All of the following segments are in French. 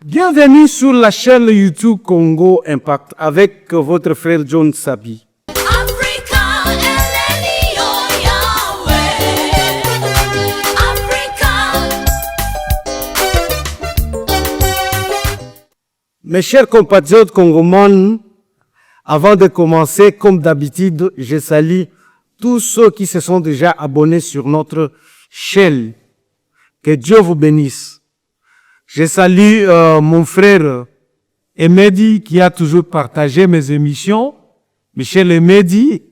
Bienvenue sur la chaîne YouTube Congo Impact avec votre frère John Sabi. Mes chers compatriotes congomans, avant de commencer, comme d'habitude, je salue tous ceux qui se sont déjà abonnés sur notre chaîne. Que Dieu vous bénisse. Je salue mon frère Emedi qui a toujours partagé mes émissions. Michel Emedi.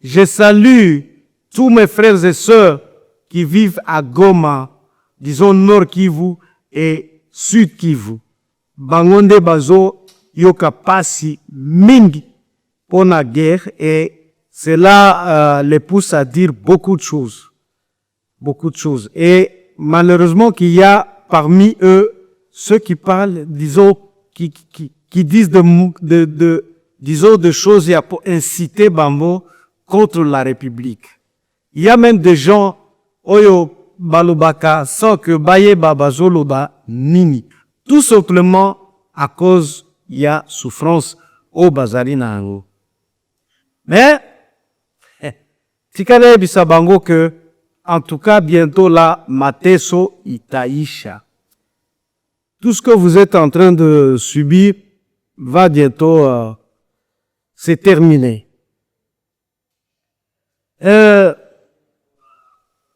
Je salue tous mes frères et sœurs qui vivent à Goma, disons Nord Kivu et Sud Kivu. Bangonde bazo yoka pasi mingi pour la guerre et cela les pousse à dire beaucoup de choses. Beaucoup de choses. Et malheureusement qu'il y a parmi eux ceux qui parlent, disons, qui disent disons, de choses pour inciter Bambo contre la République. Il y a même des gens, oyo balobaka, sans que baye babazoloba nini. Tout simplement à cause il y a souffrance au bazarina. Mais, tikane bisabango que, en tout cas, bientôt là, Mateso Itaïcha. Tout ce que vous êtes en train de subir va bientôt se terminer.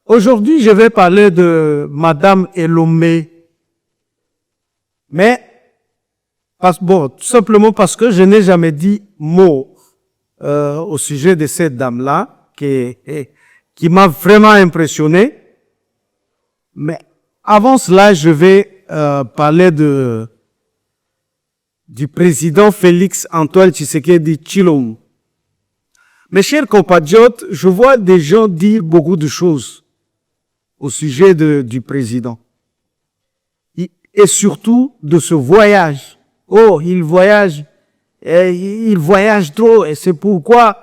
Aujourd'hui, je vais parler de Madame Elomé. Mais, tout simplement parce que je n'ai jamais dit mot au sujet de cette dame-là, qui m'a vraiment impressionné. Mais avant cela, je vais parler du président Félix Antoine Tshisekedi Tshilombo. Mes chers compatriotes, je vois des gens dire beaucoup de choses au sujet du président. Et surtout de ce voyage. Oh, il voyage trop, et c'est pourquoi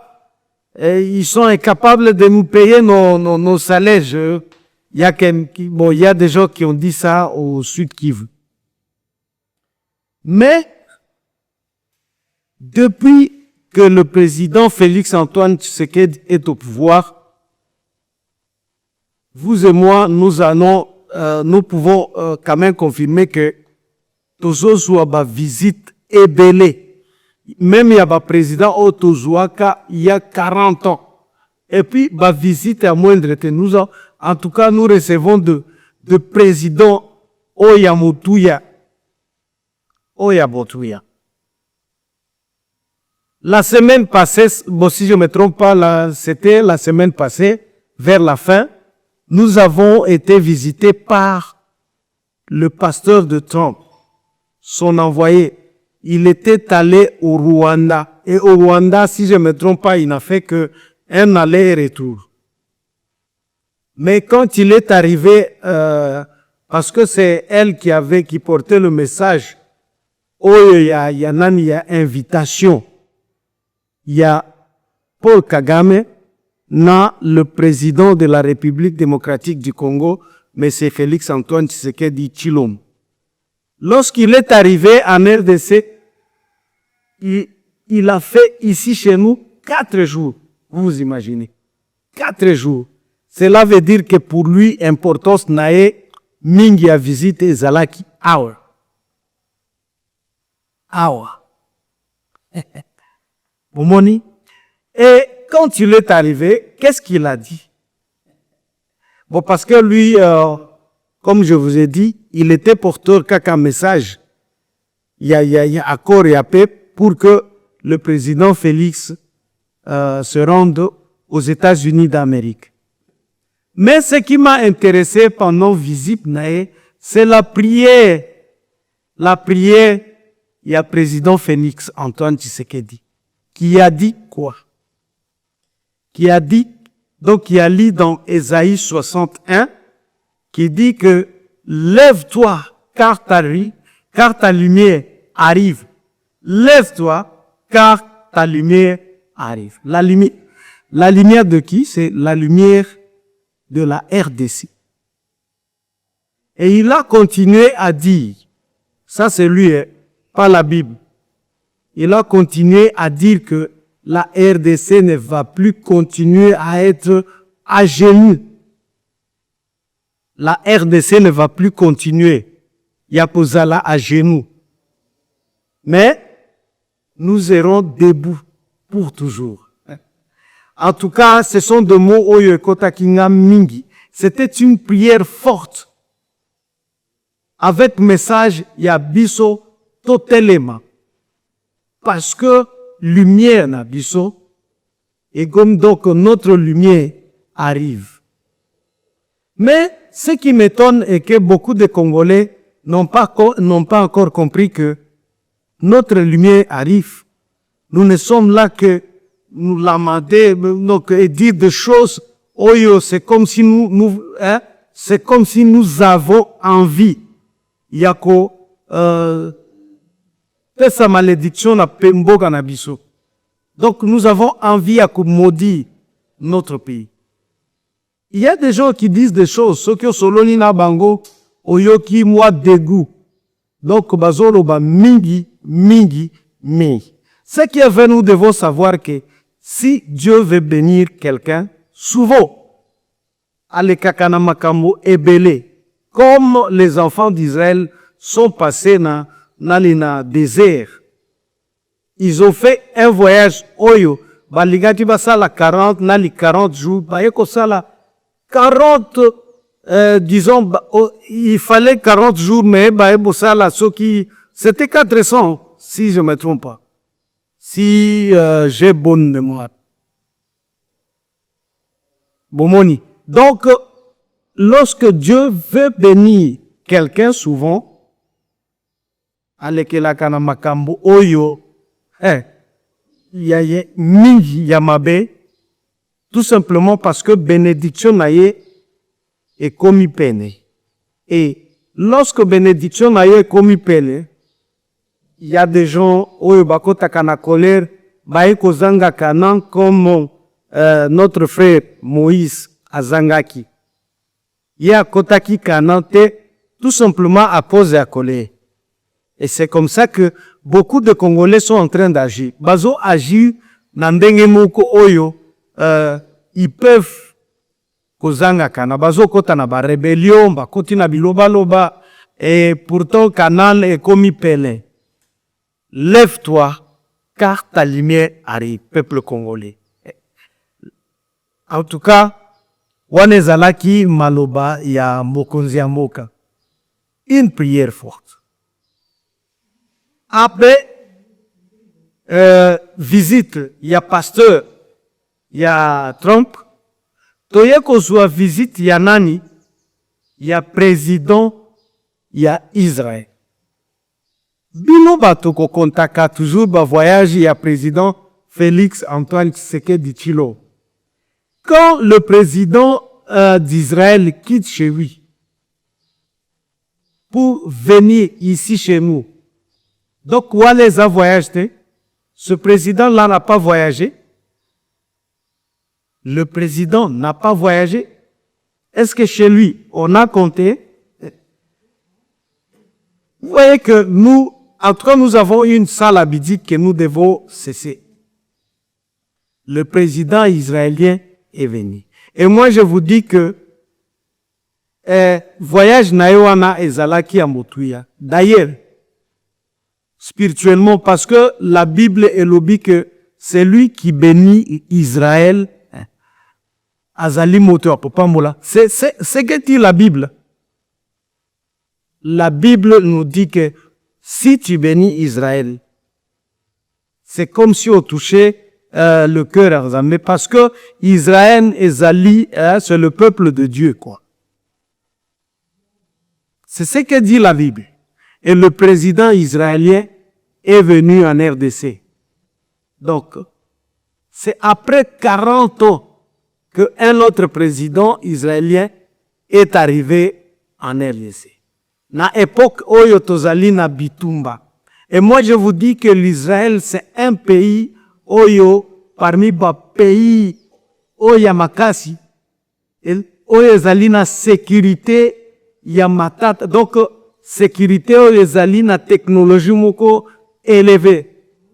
ils sont incapables de nous payer nos salaires. Il y a des gens qui ont dit ça au Sud Kivu. Mais, depuis que le président Félix Antoine Tshisekedi est au pouvoir, vous et moi, nous pouvons quand même confirmer que Tozo ba visite ébélée. Même il y a un président au Tozouaka il y a 40 ans. Et puis, ba visite à moindre nous en tout cas, nous recevons de président Oyamotuya. La semaine passée, bon, si je ne me trompe pas, c'était la semaine passée, vers la fin, nous avons été visités par le pasteur de Trump, son envoyé. Il était allé au Rwanda. Et au Rwanda, si je ne me trompe pas, il n'a fait qu'un aller-retour. Mais quand il est arrivé, parce que c'est elle qui portait le message, il y a invitation. Il y a Paul Kagame, le président de la République démocratique du Congo, M. Félix Antoine Tshisekedi Tshilombo. Lorsqu'il est arrivé en RDC, il a fait ici chez nous 4 jours. Vous imaginez. 4 jours. Cela veut dire que pour lui, importance nae mingi a visité Zalaki Awa. Bomoni. Et quand il est arrivé, qu'est-ce qu'il a dit? Bon, parce que lui, comme je vous ai dit, il était porteur qu'un message. Il y a accord et à paix pour que le président Félix se rende aux États-Unis d'Amérique. Mais ce qui m'a intéressé pendant visite, c'est la prière. La prière, il y a président Félix Antoine Tshisekedi, qui a dit quoi? Qui a dit, donc il a lu dans Ésaïe 61, qui dit que lève-toi, car ta lumière arrive. Lève-toi, car ta lumière arrive. La lumière de qui? C'est la lumière de la RDC. Et il a continué à dire, Ça, c'est lui, pas la Bible. Il a continué à dire que la RDC ne va plus continuer à être à genoux. La RDC ne va plus continuer. Yapozala à genoux. Mais nous serons debout pour toujours. En tout cas, ce sont des mots oyo ekotakinga mingi. C'était une prière forte. Avec message ya biso totelema. Parce que lumière na biso, et comme donc notre lumière arrive. Mais ce qui m'étonne est que beaucoup de Congolais n'ont pas encore compris que notre lumière arrive. Nous ne sommes là que nous lamenter, donc, et dire des choses. Oh, c'est comme si c'est comme si nous avons envie. Yako, sa malédiction na pemboka na biso. Donc, nous avons envie à maudire notre pays. Il y a des gens qui disent des choses, ceux qui soloni na bango, oyoki moi dégoût. Donc, bazolo ba mingi. Ce qui est vrai, nous devons savoir que si Dieu veut bénir quelqu'un, souvent, alekakana makambo ebele, comme les enfants d'Israël sont passés dans le désert. Ils ont fait un voyage, oyo, baligati basala 40 jours, bayeko sala 40, disons, il fallait 40 jours, mais bayeko ce qui, c'était 400, si je ne me trompe pas. Si j'ai bonne mémoire. Bomoni. Donc, lorsque Dieu veut bénir quelqu'un, souvent, alekela kana makambo oyo, mingi yamabe, tout simplement parce que bénédiction naye est commis peine. Et lorsque bénédiction naye est commis peine, il y a des gens oyo bakota kana colère, baiko zanga kanan comme notre frère Moïse azangaki. Il y a kotaki kanante tout simplement à cause de la colère. Et c'est comme ça que beaucoup de Congolais sont en train d'agir. Bazo agir nandenge moko oyo, ils peuvent kozanga kana. Bazo kota na ba rébellion, ba koti na biloba loba, et pourtant Canaan est commis pelin. Lève-toi, car ta lumière arrive, peuple congolais. En tout cas, wanezalaki maloba ya mokonzi ya mboka. Une prière forte. Après, visite, il y a pasteur, il y a Trump. Toye kozwa visite, il y a nani, il y a président, il y a Israël. Bino bato ko kontaka toujours ba voyage, il y a président Félix Antoine Tshisekedi Tshilombo. Quand le président d'Israël quitte chez lui pour venir ici chez nous, donc où les a voyagé? Ce président-là n'a pas voyagé. Le président n'a pas voyagé. Est-ce que chez lui, on a compté? Vous voyez que nous, en tout cas, nous avons une sale habitude que nous devons cesser. Le président israélien est venu. Et moi, je vous dis que voyage naïwana ezalaki amotuya. D'ailleurs, spirituellement, parce que la Bible est l'objet que c'est lui qui bénit Israël. Azali moto apopamola. C'est que dit la Bible. La Bible nous dit que si tu bénis Israël, c'est comme si on touchait le cœur à Zambé, parce que Israël et Zali, c'est le peuple de Dieu, quoi. C'est ce que dit la Bible. Et le président israélien est venu en RDC. Donc, c'est après 40 ans qu'un autre président israélien est arrivé en RDC. Na époque oyo tozali na bitumba. Et moi je vous dis que l'Israël c'est un pays oyo parmi ba pays oya makasi. Oyo ezali na sécurité ya matata. Donc sécurité oyo ezali na technologie moko élevé.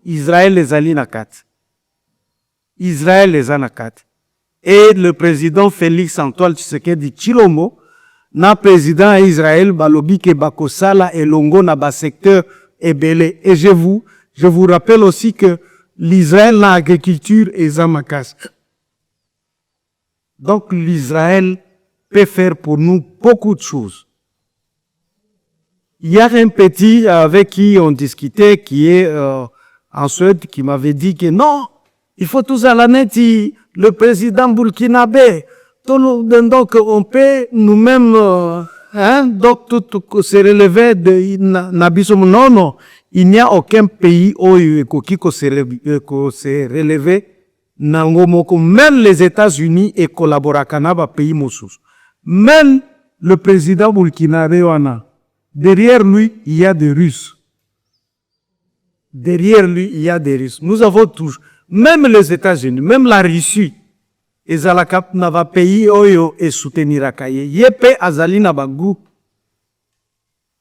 Israël ezali na kati. Israël eza na kati. Et le président Félix Antoine Tshisekedi Tshilombo na président ya Israël balobi ke bakosala elongo na ba secteur ebele. Et je vous rappelle aussi que l'Israël na agriculture eza makasi. Donc l'Israël peut faire pour nous beaucoup de choses. Il y a un petit avec qui on discutait qui est en Suède qui m'avait dit que non, il faut tous à l'année le président burkinabé. Donc on peut nous-mêmes donc tout se relever de Nabisom. Non, non, il n'y a aucun pays qui se relever. Même les États-Unis et collaborent pays mosus. Même le président burkinabé derrière lui il y a des Russes. Derrière lui il y a des Russes. Nous avons tous, même les États-Unis, même la Russie, ezalaka na ba pays oyo et soutenir akaye. Yepe azali na bangu.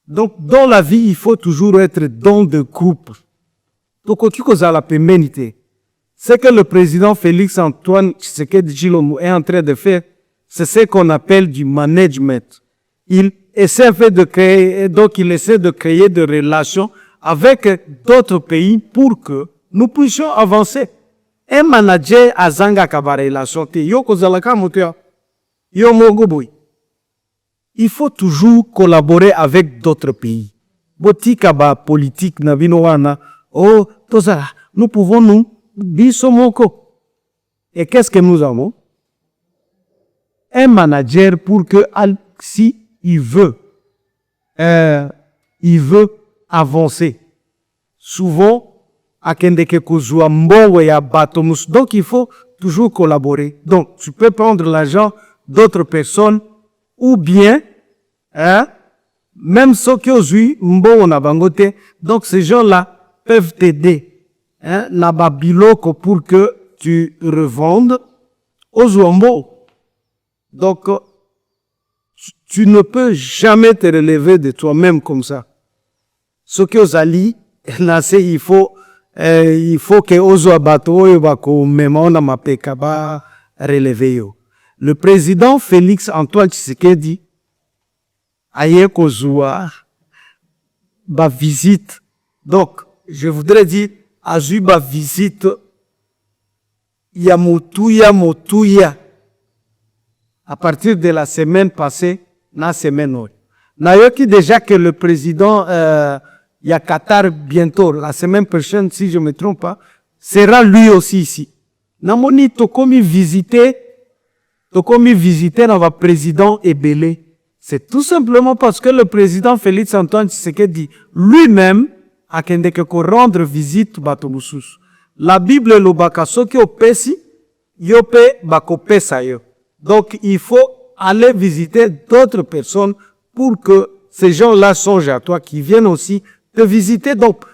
Donc dans la vie il faut toujours être dans de groupe. Donc okikozala pembenité. Ce que le président Félix Antoine Tshisekedi Tshilombo est en train de faire, c'est ce qu'on appelle du management. Il essaie de créer, donc il essaie de créer des relations avec d'autres pays pour que nous puissions avancer. Un manager azanga kaba relation te yo kozalaka moto yo mogoboy. Il faut toujours collaborer avec d'autres pays. Botika ba politique na bino wana oh toza nous pouvons nous bisomoko. Et qu'est-ce que nous avons? Un manager pour que si il veut avancer. Souvent donc il faut toujours collaborer. Donc tu peux prendre l'argent d'autres personnes ou bien même ceux qui ont donc ces gens-là peuvent t'aider pour que tu revendes aux Zouambo. Donc tu ne peux jamais te relever de toi-même comme ça. Ce que aux alliés, il faut que ozo bateau bako memona mapeka ba relever yo. Le président Félix Antoine Tshisekedi aye kozua ba visite. Donc je voudrais dire azu ba visite ya motuya à partir de la semaine passée na semaine oyo. Nayoki déjà que le président il y a Qatar bientôt, la semaine prochaine, si je ne me trompe pas, sera lui aussi ici. Namoni tokomi visiter notre président Ebele. C'est tout simplement parce que le président Félix Antoine Tshisekedi lui-même a kende ko rendre visite bato mususu. La Bible lobaka soki opesi yope bakopesa yo. Donc il faut aller visiter d'autres personnes pour que ces gens-là songent à toi, qui viennent aussi te visiter. Donc,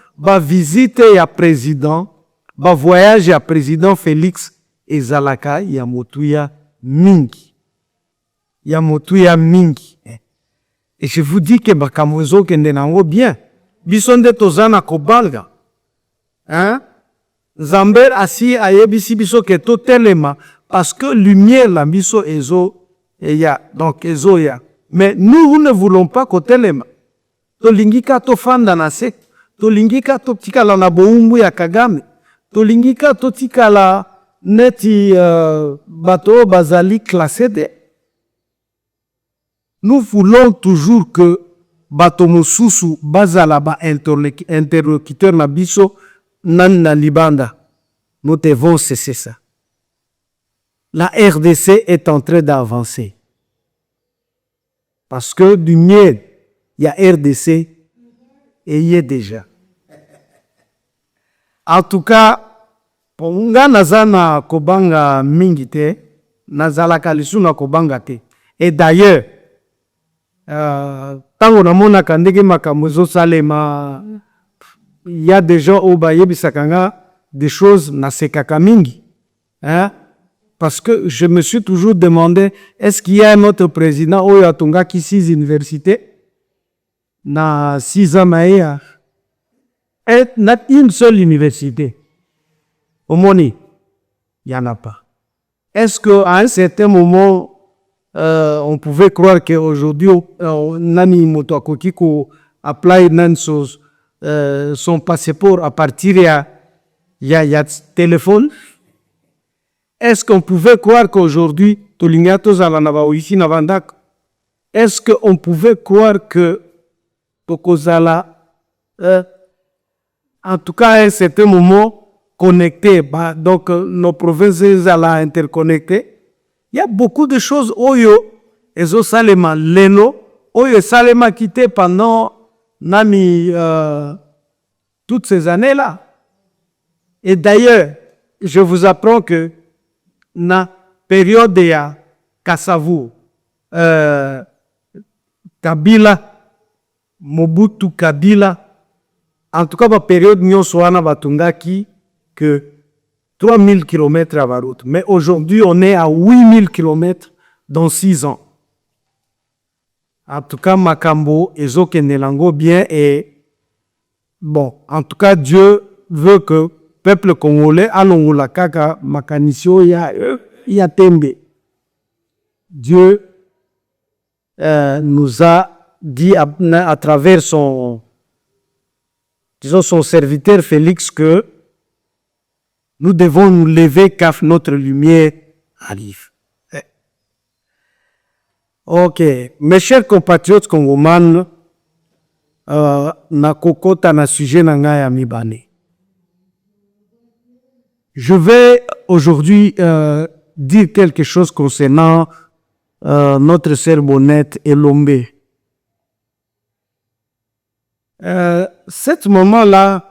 visiter ya président, voyage ya président Félix ezalaka ya motuya mingi. Ya motuya mingi. Et je vous dis que bakamozo kende nango bien. Bisonde tozana kobalga. Zamber asi ayebisi biso ke to telema parce que lumière la biso ezo ya. Donc ezo ya. Mais nous ne voulons pas kotelema. Tolingika to fanda na se, tolingika to tikala na boumbu ya Kagame, tolingika to tikala neti bato bazali classé de. Nous voulons toujours que bato mosusu bazala ba interlocuteur na biso nan na libanda. Nous devons cesser ça. La RDC est en train d'avancer. Parce que du miel, il y a RDC et il y est déjà. En tout cas, pour nga nazana kobanga mingite, nazala kalisu na kobanga te. Et d'ailleurs, tango na mona kandeke makamozo salema, il y a des gens au baye bisakanga des choses na sekaka mingi. Parce que je me suis toujours demandé, est-ce qu'il y a un autre président ou yatunga qui 6 universités? na 6 ans na ye na une seule université. Au Moni, il n'y en a pas. Est-ce qu'à un certain moment, on pouvait croire qu'aujourd'hui, Nani Motoakoki ko apply son passeport à partir il y a téléphone? Est-ce qu'on pouvait croire qu'aujourd'hui, est-ce qu'on pouvait croire que Tokozala, en tout cas à un certain moment, connecté, donc nos provinces allaient interconnectées? Il y a beaucoup de choses, Oyo, Ezo Salema, Leno, Oyo Salema quitté pendant Nami, toutes ces années-là. Et d'ailleurs, je vous apprends que na période ya Kasavu, Kabila, Mobutu Kabila, en tout cas, la période Nyoswana Batungaki, que 3000 km à la route. Mais aujourd'hui, on est à 8000 km dans 6 ans. En tout cas, Makambo, Ezo Kenelango bien et bon, en tout cas, Dieu veut que peuple congolais, alongola kaka makanisio ya tembe. Dieu nous a dit à travers son serviteur Félix que nous devons nous lever car notre lumière arrive. Ok, mes chers compatriotes congomans, na kokota na sujet na ngai ya mibane. Je vais aujourd'hui dire quelque chose concernant notre sœur Bonnette et Lombe. Cet moment-là,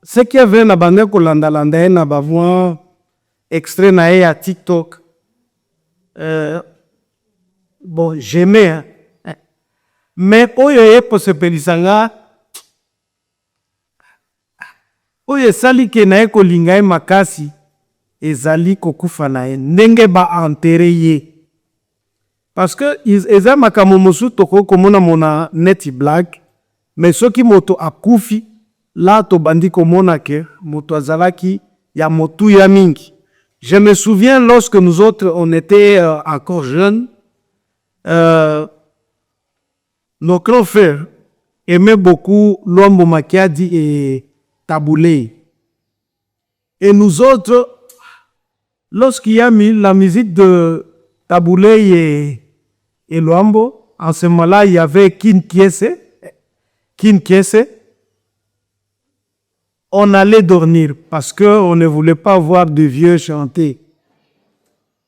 ce qui avait na bande kolanda landa na bavouan extrait na à TikTok. Bon, j'aimais, hein. Mais oyo pour se pelisanga, oyo sali ke na kolinga makasi ezali kokufa na ndenge ba enterré ye. Parce que eza makambo mosusu toko komona mona neti blague, mais soki moto akufi là to bandi komona ke moto azalaki ya motu ya mingi. Je me souviens lorsque nous autres on était encore jeunes, nos grands frères aimaient beaucoup Luambo Makiadi et Taboulé. Et nous autres, lorsqu'il y a mis la musique de Taboulé et Luambo, en ce moment-là, il y avait Kin Kiese. On allait dormir parce qu'on ne voulait pas voir de vieux chanter.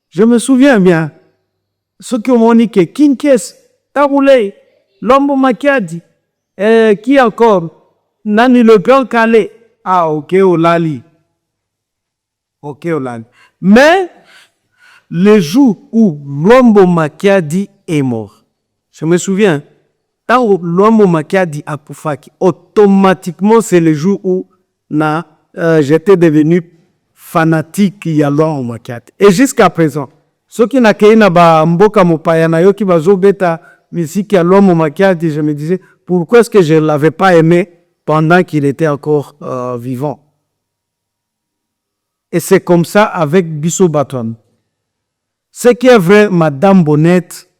Je me souviens bien. Ce qui ont dit que Kin Kiese, Taboulé, Luambo Makiadi, qui encore? Nani le grand Calais. Ah, ok, Olali. Ok, Olali. Mais, le jour où Luambo Makiadi est mort, je me souviens, quand Luambo Makiadi a poufaki, automatiquement, c'est le jour où j'étais devenu fanatique de Luambo Makiadi. Et jusqu'à présent, ceux qui n'ont pas mboka mopaya na yo ki bazobeta musique ya Luambo Makiadi, je me disais, pourquoi est-ce que je ne l'avais pas aimé pendant qu'il était encore vivant? Et c'est comme ça avec Bisso Baton. Ce qui est vrai, Madame Bonnette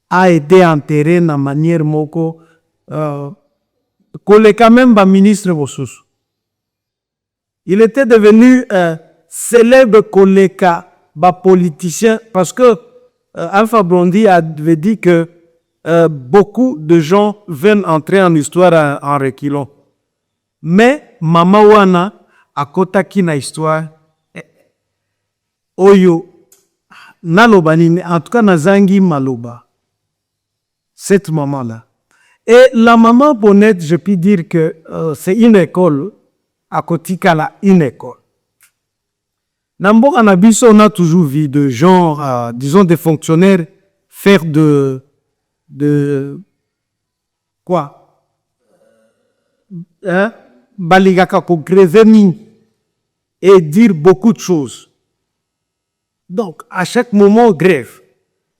a été enterrée de manière moko, collé quand même par ministre Bossous. Il était devenu célèbre collègue politicien parce que Alpha Blondy avait dit que beaucoup de gens viennent entrer en histoire en reculant. Mais Mama Wana a kotaki na histoire Oyo naloba nini, en tout cas nazangi maloba cette maman-là. Et la maman Bonnette, je peux dire que c'est une école, à Kotikala, une école. Namboka Nabiso, on a toujours vu de gens, disons des fonctionnaires, faire de quoi? Baligaka ko et dire beaucoup de choses. Donc, à chaque moment, grève.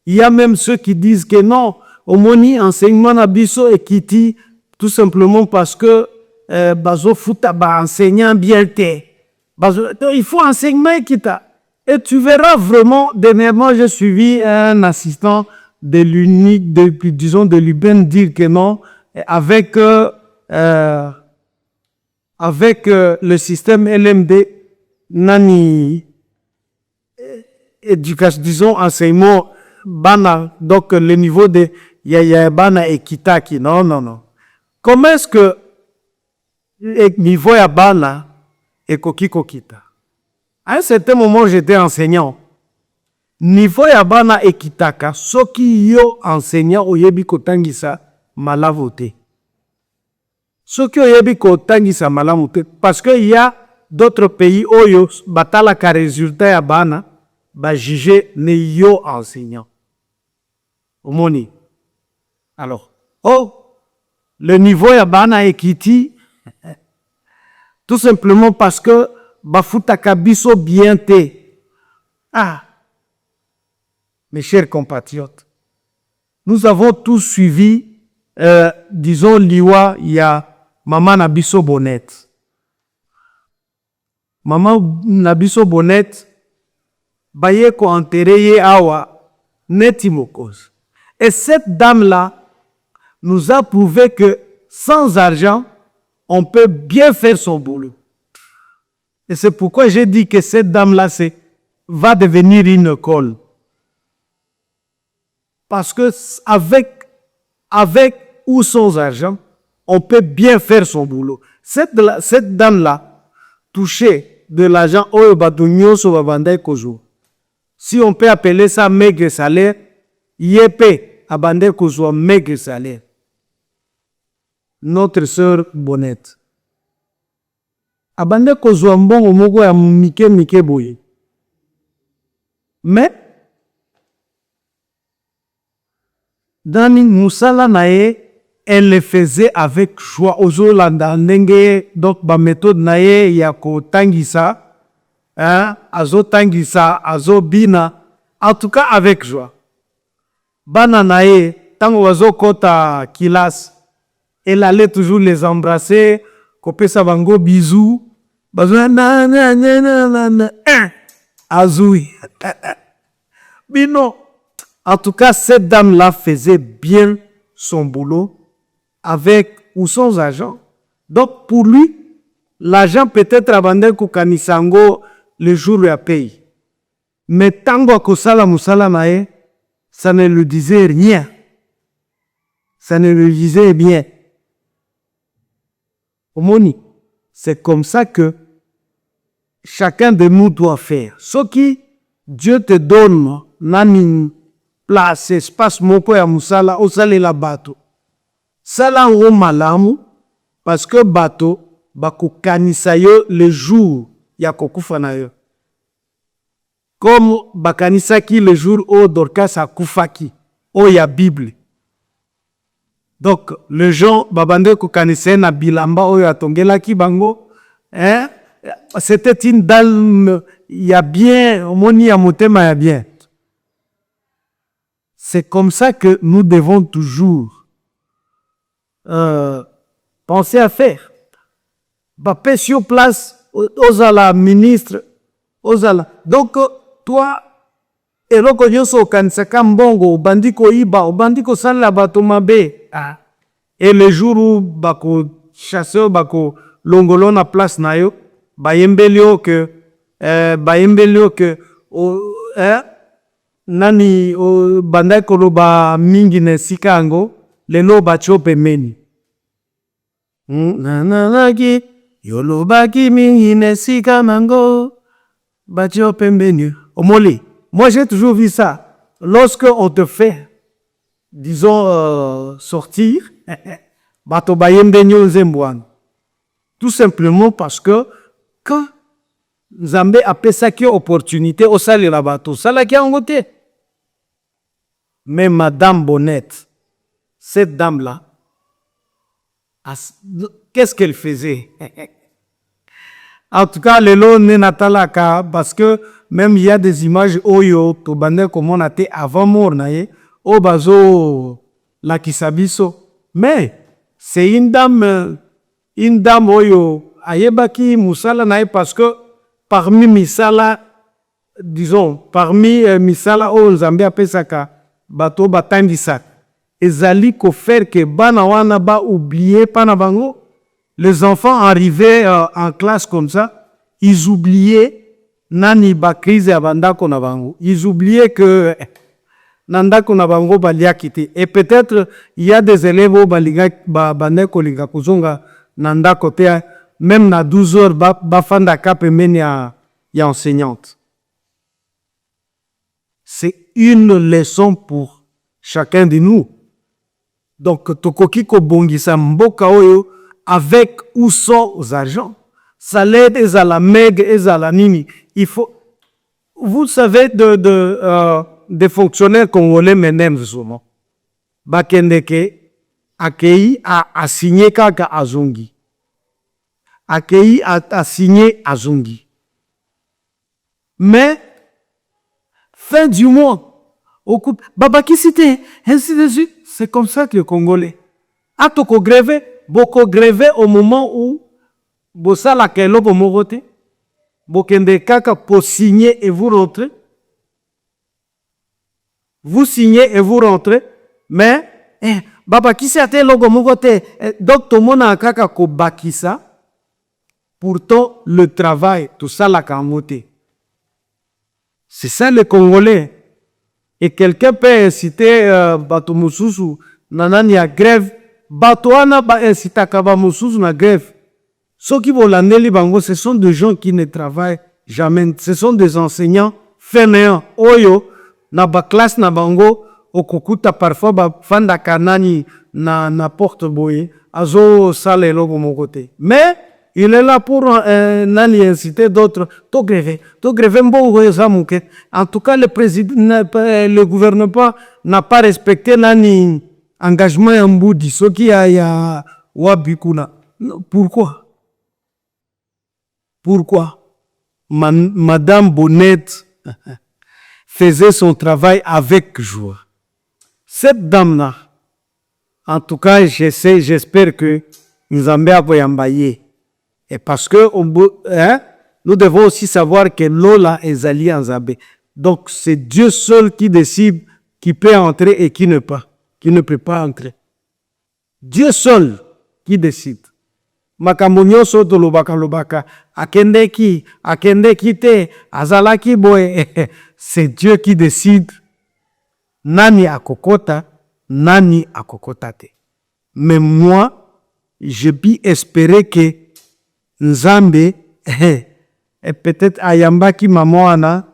Il y a même ceux qui disent que non, au moni enseignement Nabiso et Kiti, Tout simplement parce que bazo futa ba enseignant bien te. Il faut enseignement qui t'a. Et tu verras vraiment, dernièrement, j'ai suivi un assistant de l'unique, disons, de l'UBEN dire que non, avec le système LMD, nani, éducation, disons, enseignement, bana, donc le niveau de, ya bana et kitaki, non. Comment est-ce que, niveau ya bana, et koki kokita? À un certain moment, j'étais enseignant. Niveau ya bana ekitaka, soki yo enseignant oyebi kotangisa malamu te. Soki oyebi kotangisa malamu te, parce que y a d'autres pays oyo batalaka résultat ya bana, ba juger ne yo enseignant. Omoni. Alors, le niveau ya bana ekiti, tout simplement parce que bafutaka biso bien te. Mes chers compatriotes, nous avons tous suivi, disons, liwa ya Maman Nabiso Bonnet. Maman Nabiso Bonnet, baye ko enterré awa neti mokos. Et cette dame-là nous a prouvé que sans argent, on peut bien faire son boulot. Et c'est pourquoi j'ai dit que cette dame-là va devenir une école. Parce que avec ou sans argent, on peut bien faire son boulot. Cette dame-là touchait de l'argent au badunyo sur Babandai Kozo. Si on peut appeler ça maigre salaire, yépé Abandai Kozo maigre salaire. Notre sœur Bonnette. Abandai Kozo mbongo moko ya mike boye. Mais Dani Moussala Nae, elle le faisait avec joie. Ozo landa ndenge, donc ba méthode nae yako tangisa, azo tangisa, azo bina, en tout cas avec joie. Bana nae, tango wazo kota kilas, elle allait toujours les embrasser, kope sa bango bisous, bazo azoui. Bino. En tout cas, cette dame-là faisait bien son boulot avec ou sans argent. Donc, pour lui, l'argent peut-être abandonné kukanisango le jour où il paye. Mais tango akosala musala nae, ça ne lui disait rien. Ça ne lui disait bien. Omoni, c'est comme ça que chacun de nous doit faire. Ce qui Dieu te donne, nani place, espace moko ya musala, osale la bato. Sala ngo malamu, parce que bato, bako kanisa yo le jour ya kokufa na yo. Comme bakanisa ki le jour o Dorcas a kufaki, o ya Bible. Donc, le gens, babande ko kanisa na bilamba o ya tongela ki bango, c'était une dame, ya bien, omoni ya motema ya bien. C'est comme ça que nous devons toujours penser à faire. Bapé sur place, osala ministre, osala. Donc, toi, eloko nyonso kanisaka mbongo, bandiko iba, bandiko sala bato mabe. Et le jour où bako chasseur, bako longolo na place na yo, bayembelio que, nani o bandai koloba mingi ne sikango lelo bacho pemeni nanaki yolobaki mingi ne sikango bacho pemeni omoli. Moi j'ai toujours vu ça lorsque on te fait disons sortir bato bayembenyo zembwan, tout simplement parce que quand Nzambe a ça qui opportunité au sali la bateau, ça la qui a ngoté. Mais Madame Bonnette, cette dame-là, qu'est-ce qu'elle faisait? En tout cas, le long n'est natalaka, parce que même il y a des images oyo, to bande comme on a été avant mort naye, o bazo la kisabiso. Mais c'est une dame oyo ayebaki musala naye parce que parmi misala, disons, parmi misala oyo Nzambe apesaka bato batandisaka, ezali kofaire que bana wana ba oublier pana bango. Les enfants arrivaient en classe comme ça, ils oubliaient nani ba crise ya bandako na bango. Ils oubliaient que nandako na bango baliakite. Et peut-être il y a des élèves au bandeko linga kuzonga nandako te, même na 12 heures ba fanda kape meni ya enseignante. C'est une leçon pour chacun de nous. Donc tokoki ko bongisa mboka oyo avec ou sans argent. Ça l'aide à la meg et à la nini. Il faut, vous savez, des fonctionnaires congolais m'énervent souvent. Bakendeke, akei a signé kaka azongi. Akei a signé azongi. Mais, fin du mois, babaki cité, ainsi de suite. C'est comme ça que le Congolais. Atoko grévé, boko grévé au moment où bosala kelo po mogote, bokende kaka pour signer et vous rentrez. Vous signez et vous rentrez, mais babaki cité logo mogote, donc tout le monde a kaka ko bakisa. Pourtant, le travail, tout ça la kamote. C'est ça le Congolais. Et quelqu'un peut inciter bato mususu nanani ya grève, bato wana ba incita kaba mususu na grève. Ceux qui vont l'année bango, ce sont des gens qui ne travaillent jamais. Ce sont des enseignants fainéants. Oyo na ba classe na bango okukuta parfois ba fanda kanani na porte boye azo sale logo mon côté. Mais il est là pour nani inciter d'autres. To gréver mbo zamuke. En tout cas, le président, le gouvernement n'a pas respecté nani engagement en boudi. Ce qui a wabikuna. Pourquoi? Madame Bonnette faisait son travail avec joie. Cette dame-là, en tout cas, j'espère que Nzambe aboyambaye. Et parce que nous devons aussi savoir que l'Ola est alliée en Nzambe. Donc c'est Dieu seul qui décide qui peut entrer et qui ne peut pas entrer. Dieu seul qui décide. Makambo nyonso tolobaka akendeki te azalaki boye. C'est Dieu qui décide nani akokota te. Mais moi, je puis espérer que Nzambe et peut-être ayambaki maman wana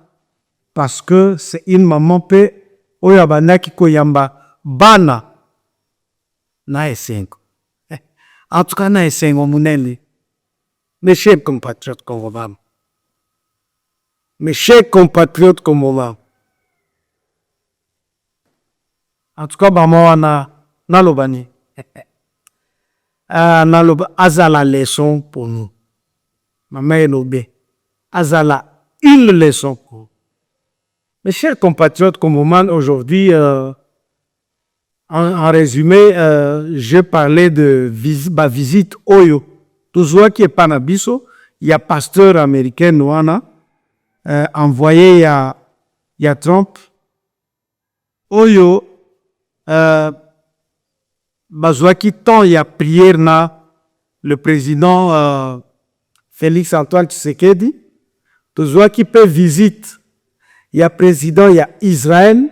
parce que c'est une maman pe oyo abanaki koyamba bana na esengo. En tout cas na esengo munene. Mes chers compatriotes congolais. Mes chers compatriotes congolais. En tout cas maman wana nalobani. Naloba azala leçon pour nous. Maman Elobe, azala une leçon pour nous. Mes chers compatriotes congolais, aujourd'hui, en résumé, j'ai parlé de ma visite Oyo. Toujours qui est panabiso, il y a pasteur américain Noana, envoyé il y a Trump. Oyo, bazouaki tant il y a prière na le président Félix Antoine Tshisekedi. Toujours qui peut visite, il y a président, il y a Israël.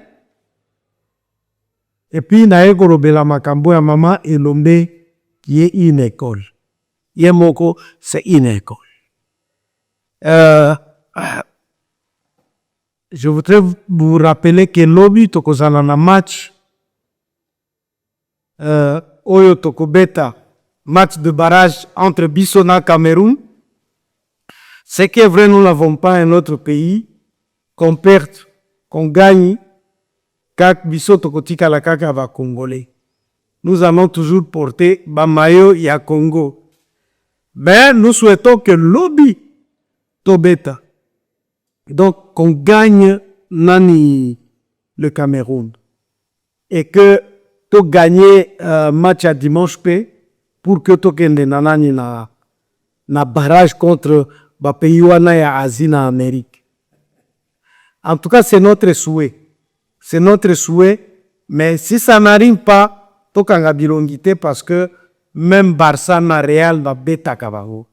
Et puis, na ekorobela makambo ya maman Elombe qui est une école. Yemoko, c'est une école. Je voudrais vous rappeler que lobby tokozala na match Oyo Tokobeta, match de barrage entre Bissona et Cameroun. C'est que vrai, nous n'avons pas un autre pays qu'on perde, qu'on gagne, kak biso tokotika la kaka va congolais. Nous allons toujours porter Bamayo ya Congo. Mais nous souhaitons que lobby Tobeta. Donc, qu'on gagne nani le Cameroun. Et que to gagner match à dimanche P, pour que tokende nanani na barrage contre ba pays wana ya Asie na Amérique. En tout cas, c'est notre souhait. C'est notre souhait. Mais si ça n'arrive pas, tokanga bilongité parce que même Barça na Real na beta kabango.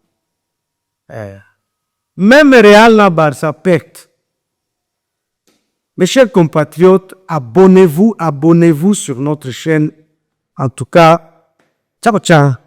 Même Real na Barça perte. Mes chers compatriotes, abonnez-vous sur notre chaîne. En tout cas, ciao ciao.